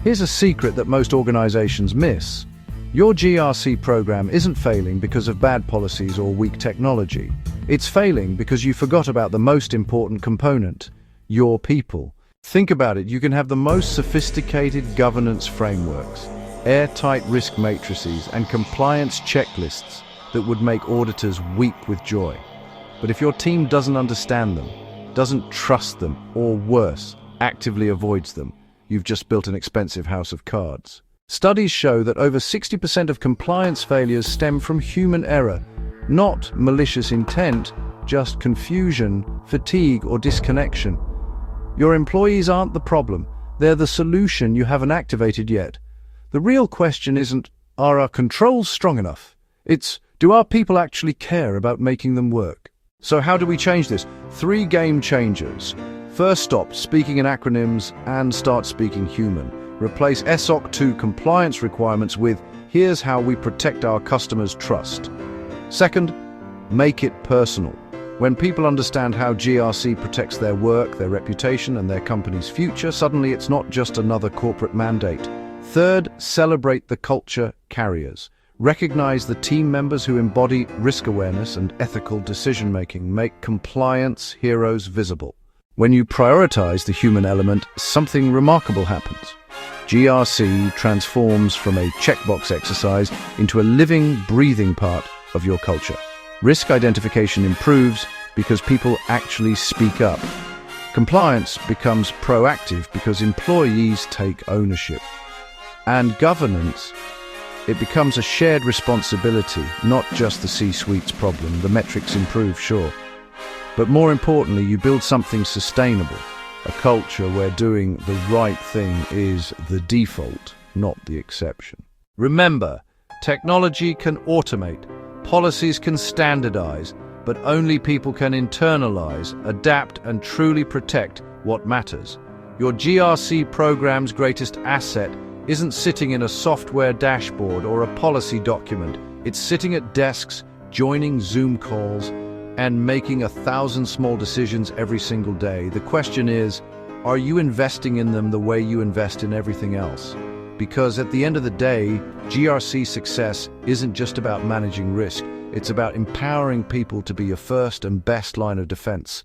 Here's a secret that most organizations miss. Your GRC program isn't failing because of bad policies or weak technology. It's failing because you forgot about the most important component, your people. Think about it, you can have the most sophisticated governance frameworks, airtight risk matrices, and compliance checklists that would make auditors weep with joy. But if your team doesn't understand them, doesn't trust them, or worse, actively avoids them, you've just built an expensive house of cards. Studies show that over 60% of compliance failures stem from human error, not malicious intent, just confusion, fatigue, or disconnection. Your employees aren't the problem, they're the solution you haven't activated yet. The real question isn't, are our controls strong enough? It's, do our people actually care about making them work? So how do we change this? 3 game changers. First, stop speaking in acronyms and start speaking human. Replace SOC 2 compliance requirements with, here's how we protect our customers' trust. Second, make it personal. When people understand how GRC protects their work, their reputation, and their company's future, suddenly it's not just another corporate mandate. Third, celebrate the culture carriers. Recognize the team members who embody risk awareness and ethical decision-making. Make compliance heroes visible. When you prioritize the human element, something remarkable happens. GRC transforms from a checkbox exercise into a living, breathing part of your culture. Risk identification improves because people actually speak up. Compliance becomes proactive because employees take ownership. And governance, it becomes a shared responsibility, not just the C-suite's problem. The metrics improve, sure. But more importantly, you build something sustainable, a culture where doing the right thing is the default, not the exception. Remember, technology can automate, policies can standardize, but only people can internalize, adapt, and truly protect what matters. Your GRC program's greatest asset isn't sitting in a software dashboard or a policy document. It's sitting at desks, joining Zoom calls, and making 1,000 small decisions every single day. The question is, are you investing in them the way you invest in everything else? Because at the end of the day, GRC success isn't just about managing risk. It's about empowering people to be your first and best line of defense.